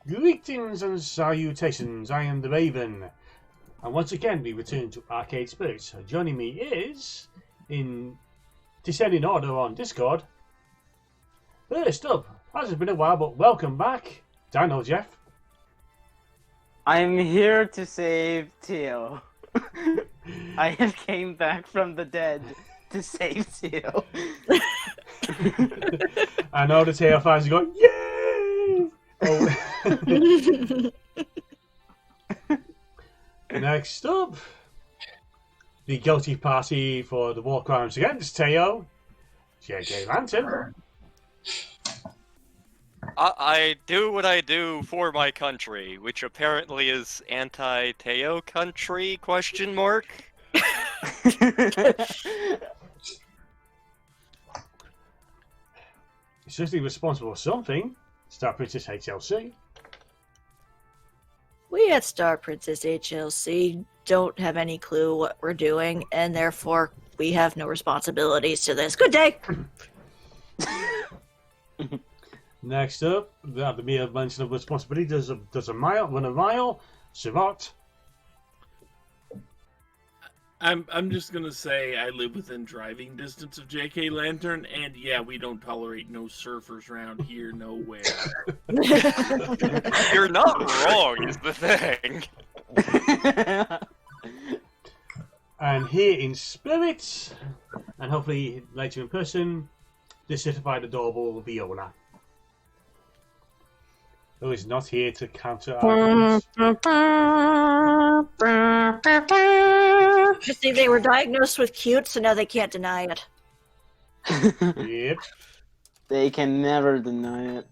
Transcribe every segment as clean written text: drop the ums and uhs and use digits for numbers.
Greetings and salutations, I am the Raven. And once again we return to Arcade Spirits. Joining me is, in descending order on Discord, first up, as it's been a while but welcome back, Dino Jeff. I'm here to save Teo. I have came back from the dead to save Teo. I know the Teo fans are going, yay! Oh. Next up, the guilty party for the war crimes against Teo, JKLantern. I do what I do for my country, which apparently is anti-Teo country, question mark? Certainly responsible for something, StarprincessHLC. We at StarprincessHLC don't have any clue what we're doing, and therefore we have no responsibilities to this. Good day! Next up, the mere mention of responsibility does a run a mile, Surratt. I'm just gonna say I live within driving distance of JKLantern, and yeah, we don't tolerate no surfers around here nowhere. You're not wrong, is the thing. And here in spirit, and hopefully later in person, the certified adorable Viola, who is not here to counter arguments. You see, they were diagnosed with cute, so now they can't deny it. Yep. They can never deny it.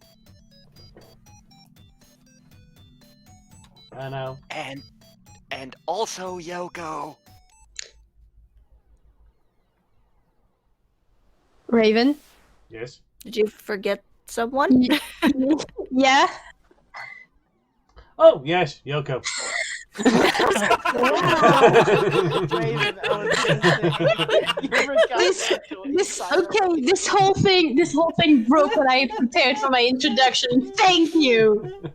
I know. And also Yoko. Raven? Yes. Did you forget someone? Yeah? Oh, yes, Yoko. Raven, I was this whole thing broke when I prepared for my introduction. Thank you!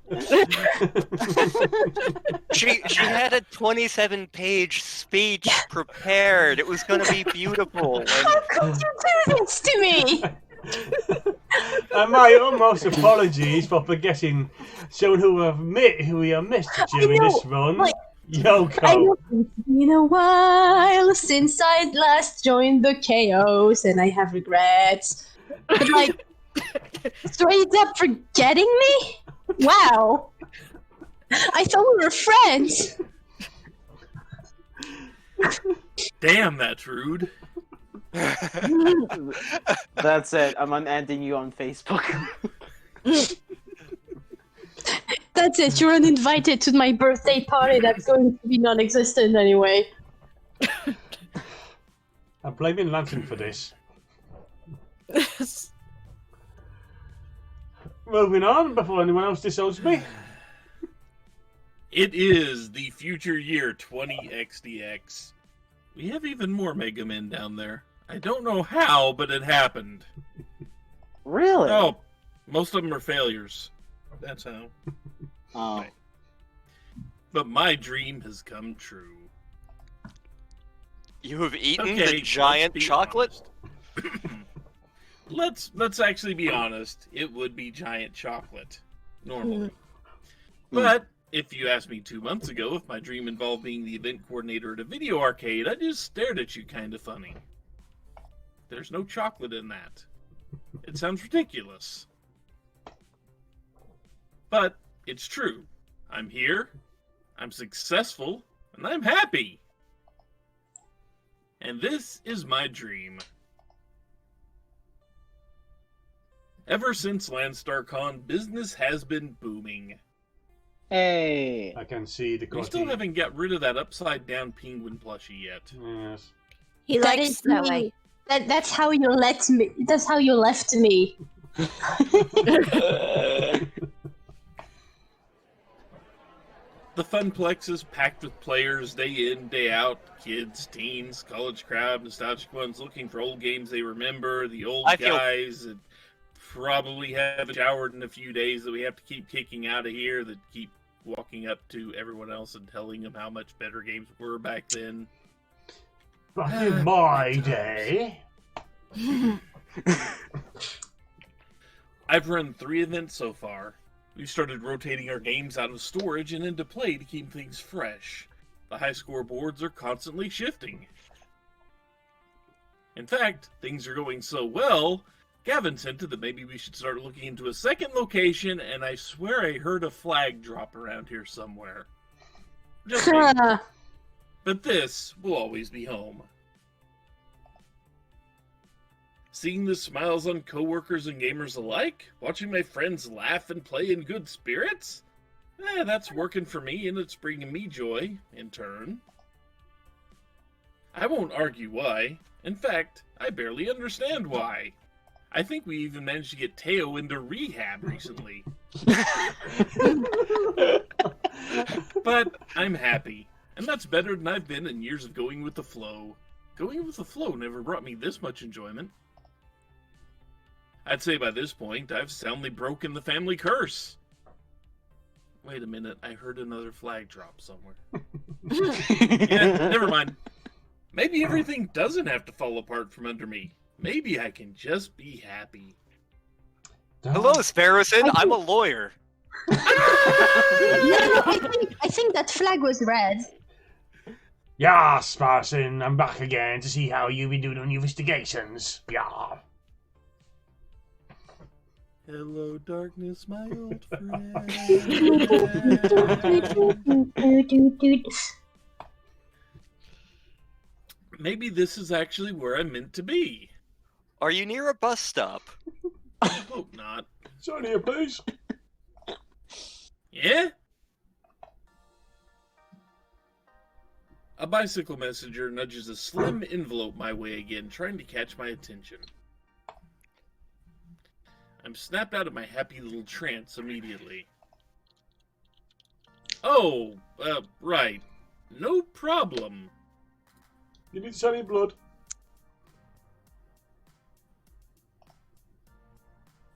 She had a 27-page speech prepared. It was going to be beautiful. How could you do this to me? And my utmost apologies for forgetting someone who we have missed during this run. Yoko. I know it's been a while since I last joined the chaos, and I have regrets. But straight up forgetting me? Wow. I thought we were friends. Damn, that's rude. That's it. I'm unadding you on Facebook. That's it. You're uninvited to my birthday party that's going to be non-existent anyway. I'm blaming Lantern for this. Moving on before anyone else disowns me. It is the future year 20XDX. We have even more Mega Men down there. I don't know how, but it happened. Really? Oh, most of them are failures. That's how. Oh. But my dream has come true. You have eaten Okay, the giant let's be chocolate? honest. Let's actually be honest. It would be giant chocolate, normally. But if you asked me 2 months ago if my dream involved being the event coordinator at a video arcade, I just stared at you kind of funny. There's no chocolate in that. It sounds ridiculous. But it's true. I'm here, I'm successful, and I'm happy. And this is my dream. Ever since LandstarCon, business has been booming. Hey. I can see the We still haven't got rid of that upside-down penguin plushie yet. Yes. He That likes is that me. way. That's how you let me. That's how you left me. The Funplex is packed with players day in, day out. Kids, teens, college crowd, nostalgic ones looking for old games they remember, the old I feel- guys. And probably haven't showered in a few days that we have to keep kicking out of here, that keep walking up to everyone else and telling them how much better games were back then. Back in my day. I've run 3 events so far. We've started rotating our games out of storage and into play to keep things fresh. The high score boards are constantly shifting. In fact, things are going so well, Gavin hinted that maybe we should start looking into a second location, and I swear I heard a flag drop around here somewhere. Just maybe. But this will always be home. Seeing the smiles on coworkers and gamers alike, watching my friends laugh and play in good spirits, that's working for me, and it's bringing me joy, in turn. I won't argue why. In fact, I barely understand why. I think we even managed to get Teo into rehab recently. But I'm happy, and that's better than I've been in years of going with the flow. Going with the flow never brought me this much enjoyment. I'd say by this point, I've soundly broken the family curse. Wait a minute, I heard another flag drop somewhere. Yeah, never mind. Maybe everything doesn't have to fall apart from under me. Maybe I can just be happy. Hello, Sparrowson. I'm a lawyer. No, I think that flag was red. Yeah, Sparrowson, I'm back again to see how you've been doing on your investigations. Yeah. Hello, darkness, my old friend. Maybe this is actually where I'm meant to be. Are you near a bus stop? I hope not. Sign here, please. Yeah? A bicycle messenger nudges a slim envelope my way again, trying to catch my attention. I'm snapped out of my happy little trance immediately. Oh, right. No problem. You need to sign in blood.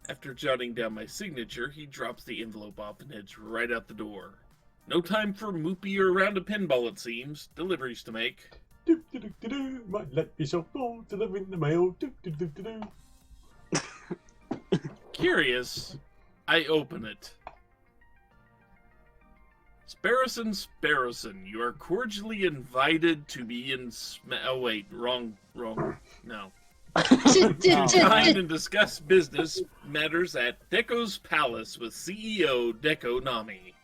After jotting down my signature, he drops the envelope off and heads right out the door. No time for moopy or around a pinball, it seems. Deliveries to make. Do-do-do-do-do. Might let yourself fall, delivering the mail. Do-do-do-do-do. Curious, I open it. Sparrowson, you are cordially invited to be in oh wait, wrong, no. Find and discuss business matters at Deco's Palace with CEO Deco Nami.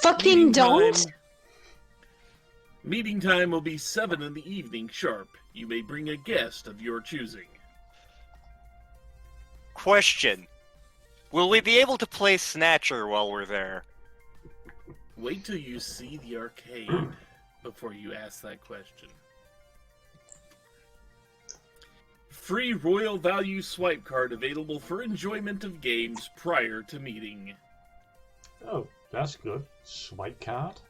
Fucking don't! Meeting time will be 7 in the evening sharp. You may bring a guest of your choosing. Question. Will we be able to play Snatcher while we're there? Wait till you see the arcade before you ask that question. Free Royal Value swipe card available for enjoyment of games prior to meeting. Oh, that's good. Swipe card.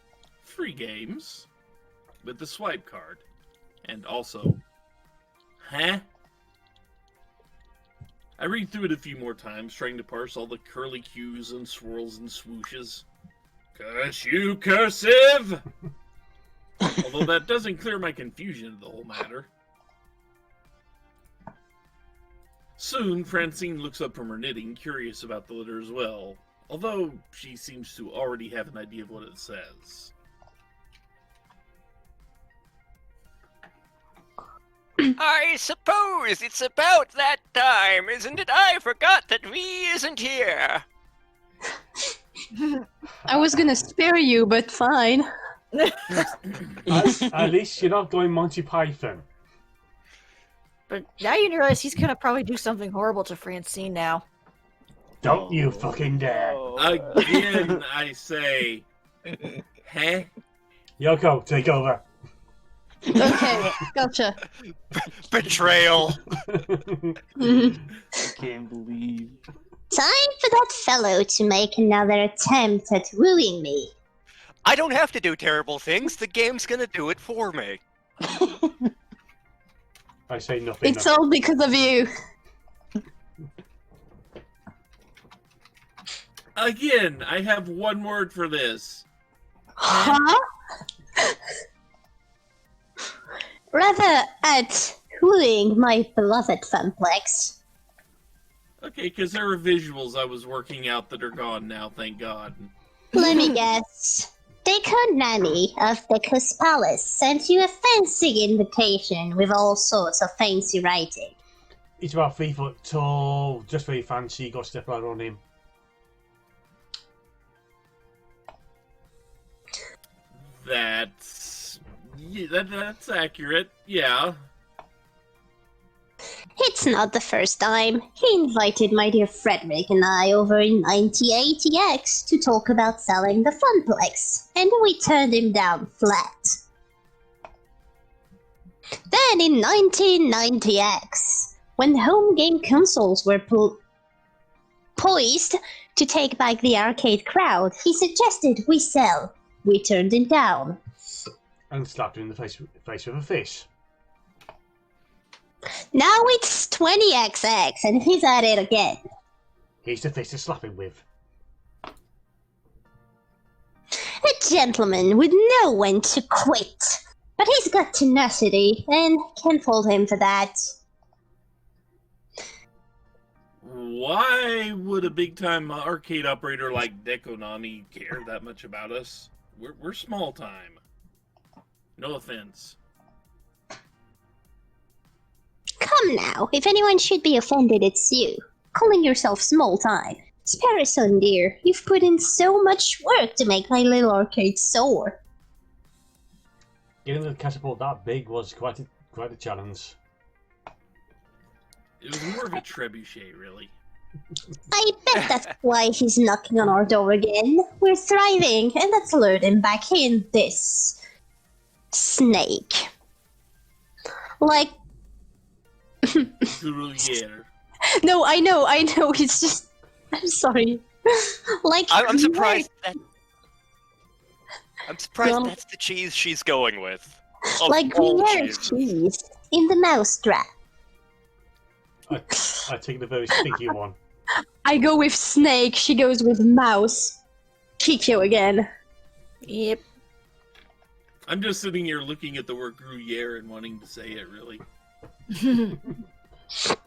Free games with the swipe card. And also, huh? I read through it a few more times, trying to parse all the curly cues and swirls and swooshes. Curse you, cursive! Although that doesn't clear my confusion of the whole matter. Soon, Francine looks up from her knitting, curious about the letter as well, although she seems to already have an idea of what it says. I suppose it's about that time, isn't it? I forgot that V isn't here. I was gonna spare you, but fine. At least you're not going Monty Python. But now you realize he's gonna probably do something horrible to Francine now. Don't you fucking dare. Again, I say, huh? Yoko, take over. Okay, gotcha. Betrayal. I can't believe. Time for that fellow to make another attempt at wooing me. I don't have to do terrible things. The game's gonna do it for me. I say nothing. It's all because of you. Again, I have one word for this. Huh? Rather at wooing my beloved Funplex. Okay, because there are visuals I was working out that are gone now, thank God. Let me guess. Deco Nanny of Deco's Palace sent you a fancy invitation with all sorts of fancy writing. He's about 3 foot tall, just very fancy, got a step ladder on him. That's accurate. Yeah. It's not the first time. He invited my dear Frederick and I over in 9080X to talk about selling the Funplex, and we turned him down flat. Then in 1990X, when home game consoles were poised to take back the arcade crowd, he suggested we sell. We turned him down. And slapped him in the face with a fish. Now it's 20XX and he's at it again. He's the fish to slap him with. A gentleman would know when to quit. But he's got tenacity, and can't fault him for that. Why would a big-time arcade operator like Dekonami care that much about us? We're small time. No offense. Come now, if anyone should be offended, it's you. Calling yourself small time. Sparrowson, dear, you've put in so much work to make my little arcade soar. Getting the catapult that big was quite a challenge. It was more of a trebuchet, really. I bet that's why he's knocking on our door again. We're thriving, and let's lure him back in this snake. Like... Gruyere. No, I know, it's just... I'm sorry. Like... I'm surprised that... I'm surprised Well- that's the cheese she's going with. Of Like all Gruyere cheeses. cheese in the mousetrap. I take the very stinky one. I go with snake, she goes with mouse. Kikyo again. Yep. I'm just sitting here looking at the word Gruyere and wanting to say it, really.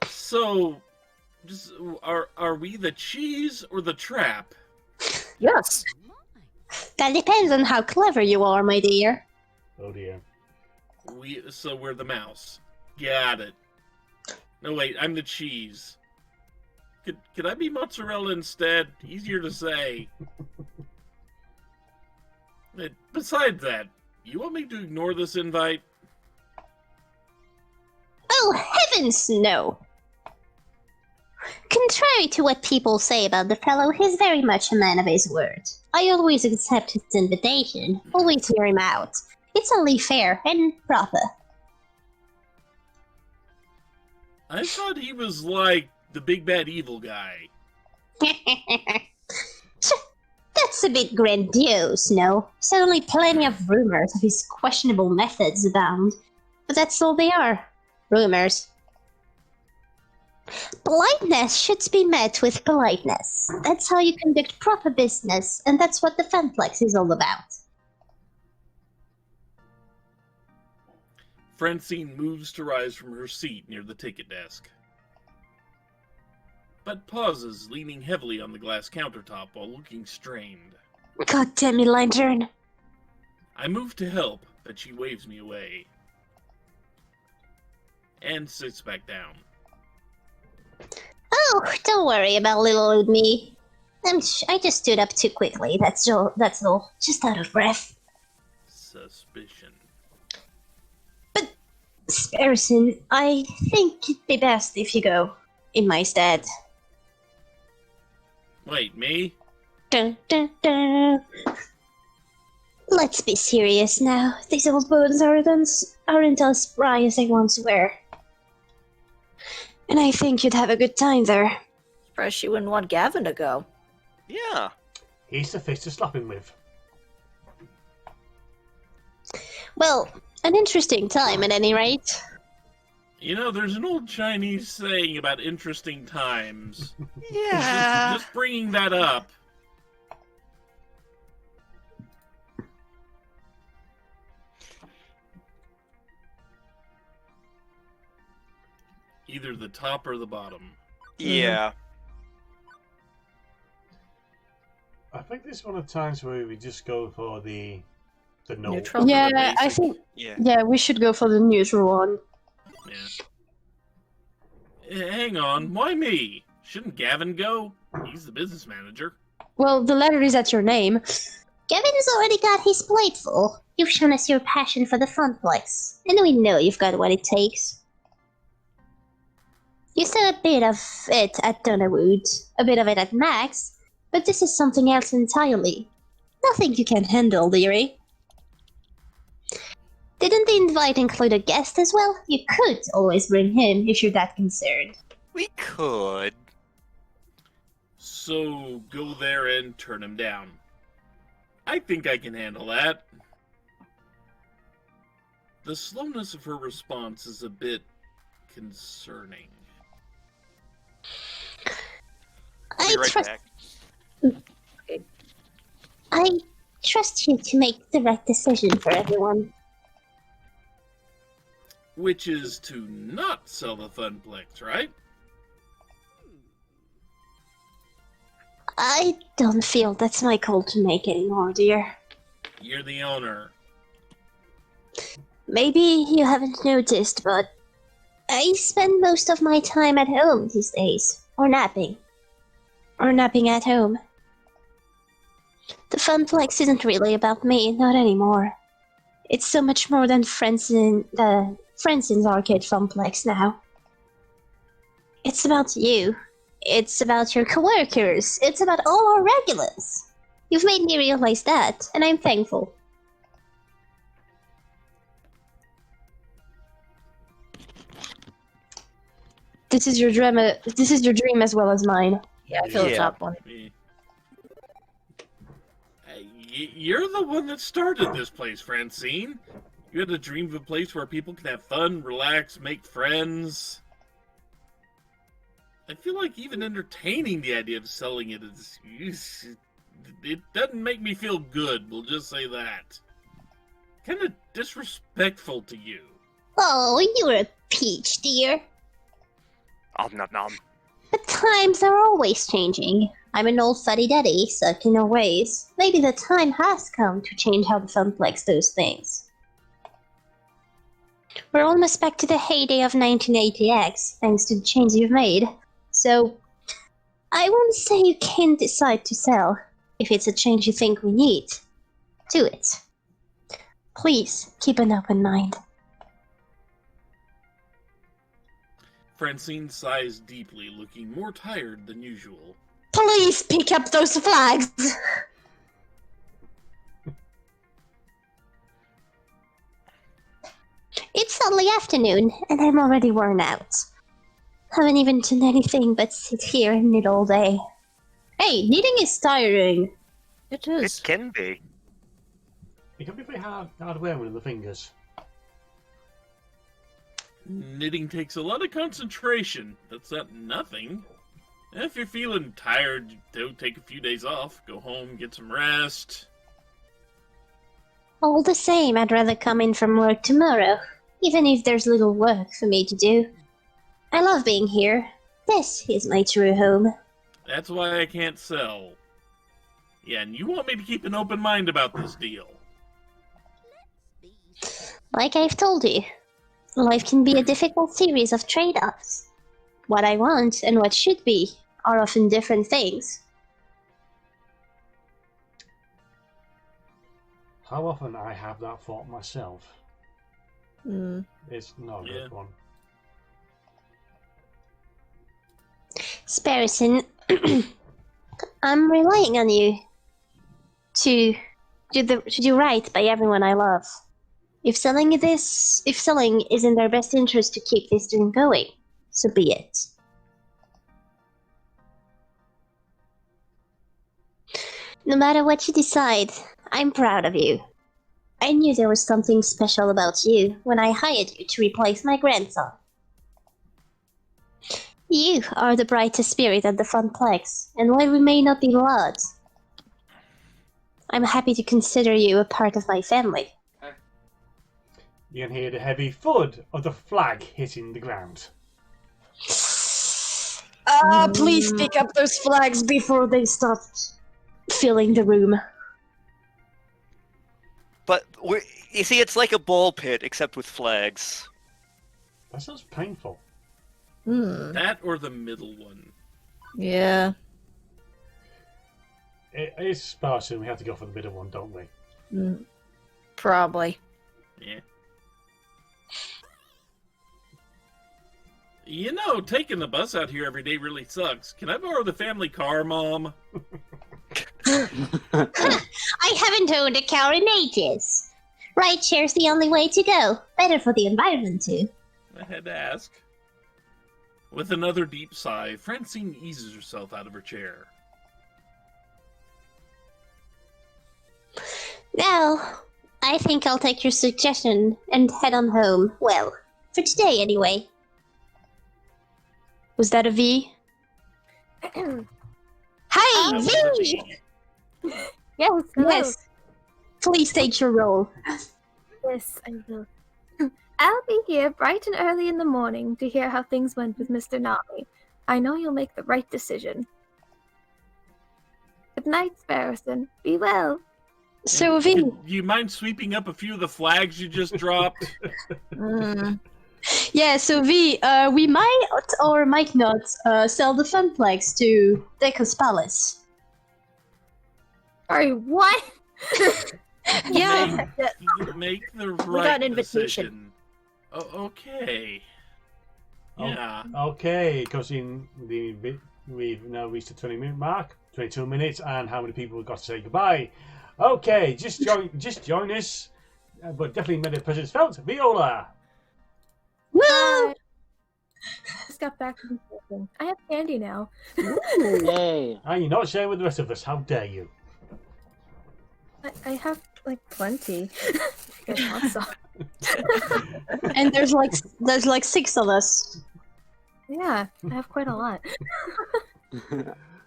So, just, are we the cheese or the trap? Yes. That depends on how clever you are, my dear. Oh dear. So we're the mouse. Got it. No, wait, I'm the cheese. Could I be mozzarella instead? Easier to say. Besides that, you want me to ignore this invite? Oh, heavens, no! Contrary to what people say about the fellow, he's very much a man of his word. I always accept his invitation, always hear him out. It's only fair and proper. I thought he was like the big bad evil guy. That's a bit grandiose, no? Certainly plenty of rumors of his questionable methods abound. But that's all they are. Rumors. Politeness should be met with politeness. That's how you conduct proper business, and that's what the Funplex is all about. Francine moves to rise from her seat near the ticket desk, but pauses, leaning heavily on the glass countertop while looking strained. God damn it, Lantern. I move to help, but she waves me away and sits back down. Oh, don't worry about little old me. I just stood up too quickly, that's all. Just out of breath. Suspicion. Sparrowson, I think it'd be best if you go in my stead. Wait, me? Dun, dun, dun. Let's be serious now. These old bones aren't as spry as they once were. And I think you'd have a good time there. Surprised you wouldn't want Gavin to go. Yeah. He's the fish to slap him with. Well, an interesting time at any rate. You know, there's an old Chinese saying about interesting times. Yeah. Just bringing that up. either the top or the bottom. Yeah. I think this is one of the times where we just go for the no. Neutral? Yeah, The I basic. think Yeah. we should go for the neutral one. Yeah. Hang on, why me? Shouldn't Gavin go? He's the business manager. Well, the letter is at your name. Gavin's already got his plate full. You've shown us your passion for the funplex, and we know you've got what it takes. You saw a bit of it at Donnerwood, a bit of it at Max, but this is something else entirely. Nothing you can handle, dearie. Didn't the invite include a guest as well? You could always bring him if you're that concerned. We could. So go there and turn him down. I think I can handle that. The slowness of her response is a bit concerning. I'll be right back. I trust you to make the right decision for everyone. Which is to not sell the funplex, right? I don't feel that's my call to make anymore, dear. You're the owner. Maybe you haven't noticed, but I spend most of my time at home these days. Or napping. Or napping at home. The funplex isn't really about me, not anymore. It's so much more than Franson's arcade funplex now. It's about you. It's about your coworkers. It's about all our regulars. You've made me realize that, and I'm thankful. This is your dream. This is your dream as well as mine. Yeah, I feel the Yeah. top one. You're the one that started this place, Francine. You had a dream of a place where people can have fun, relax, make friends. I feel like even entertaining the idea of selling it is... It doesn't make me feel good, we'll just say that. Kind of disrespectful to you. Oh, you're a peach, dear. Om nom nom. But times are always changing. I'm an old fuddy-duddy, stuck in our ways. Maybe the time has come to change how the funplex does things. We're almost back to the heyday of 1980X, thanks to the change you've made. So, I won't say you can't decide to sell. If it's a change you think we need, do it. Please, keep an open mind. Francine sighs deeply, looking more tired than usual. Please pick up those flags! It's only afternoon, and I'm already worn out. Haven't even done anything but sit here and knit all day. Hey, knitting is tiring. It It is. can be. It can be very hard wearing with the fingers. Knitting takes a lot of concentration. That's not nothing. If you're feeling tired, don't take a few days off. Go home, get some rest. All the same, I'd rather come in from work tomorrow, even if there's little work for me to do. I love being here. This is my true home. That's why I can't sell. Yeah, and you want me to keep an open mind about this deal. Like I've told you, life can be a difficult series of trade-offs. What I want and what should be are often different things. How often I have that thought myself. Mm. It's not a Yeah. good one. Sparrowson, I'm relying on you to do right by everyone I love. If selling is in their best interest to keep this dream going, so be it. No matter what you decide, I'm proud of you. I knew there was something special about you when I hired you to replace my grandson. You are the brightest spirit at the funplex, and while we may not be blood, I'm happy to consider you a part of my family. You can hear the heavy thud of the flag hitting the ground. Please pick up those flags before they start filling the room. But you see, it's like a ball pit, except with flags. That sounds painful. That or the middle one. Yeah. It's Sparrowson. We have to go for the middle one, don't we? Probably. Yeah. You know, taking the bus out here every day really sucks. Can I borrow the family car, Mom? I haven't owned a car in ages. Rideshare's the only way to go. Better for the environment, too. I had to ask. With another deep sigh, Francine eases herself out of her chair. Now, I think I'll take your suggestion and head on home. Well, for today, anyway. Was that a V? Hi, V! Yes, hello. Yes. Please take your role. Yes, I will. I'll be here bright and early in the morning to hear how things went with Mr. Nami. I know you'll make the right decision. Good night, Sparrowson. Be well. So, V. Do you mind sweeping up a few of the flags you just dropped? Yeah, so V, we might or might not sell the fun flags to Deco's Palace. Sorry, what? Yeah. Make the right We got an invitation. decision. Oh, okay. Yeah. Okay, because we've now reached the 20-minute mark, 22 minutes, and how many people have got to say goodbye? Okay, just join us, but definitely make the presence felt. Viola. Woo! Just got back from sleeping. I have candy now. Yay. And you're not sharing with the rest of us. How dare you? I have like plenty. You guys want some? And there's like 6 of us. Yeah, I have quite a lot.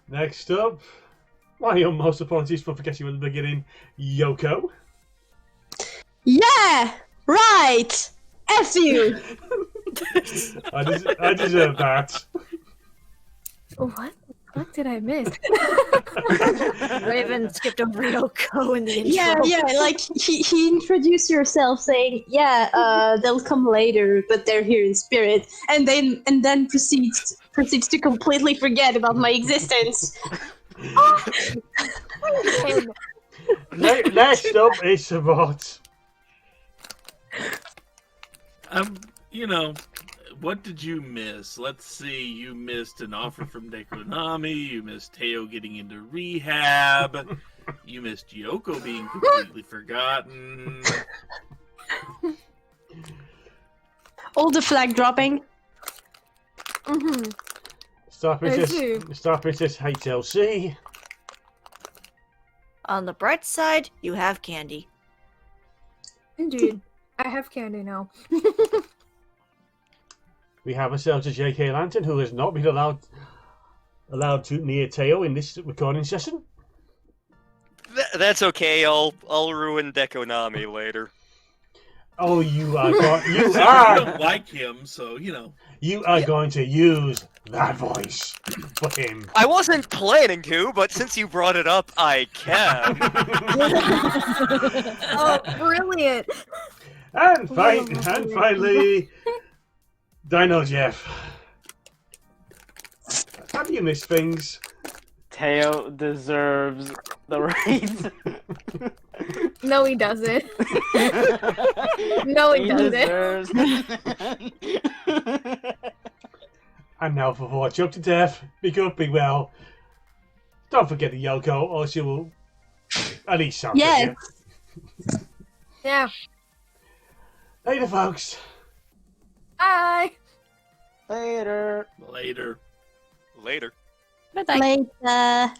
Next up, my utmost apologies for forgetting you at the beginning, Yoko. Yeah! Right! F you! I deserve that. What the fuck did I miss? Raven skipped over Yoko in the intro. Yeah, like he introduced yourself saying, yeah, they'll come later, but they're here in spirit, and then proceeds to completely forget about my existence. Next up is Sabot. You know, what did you miss? Let's see. You missed an offer from Dekonami. You missed Teo getting into rehab. You missed Yoko being completely forgotten. All the flag dropping. Mm-hmm. Star Princess HLC. On the bright side, you have candy. Indeed. I have candy now. We have ourselves a JKLantern who has not been allowed to near Teo in this recording session. That's okay. I'll ruin Dekonami later. Oh, you are I don't like him, so you know. You are going to use that voice for him. I wasn't planning to, but since you brought it up, I can. Oh, brilliant! And finally, Dino Jeff. Have you missed things? Teo deserves the right. No, he doesn't. No, he doesn't. deserves. And now for what? Choke to death. Be good, be well. Don't forget the Yoko, or she will at least sound Yes. Yeah. Later, folks. Bye. Later. Later. Later. Bye-bye. Later.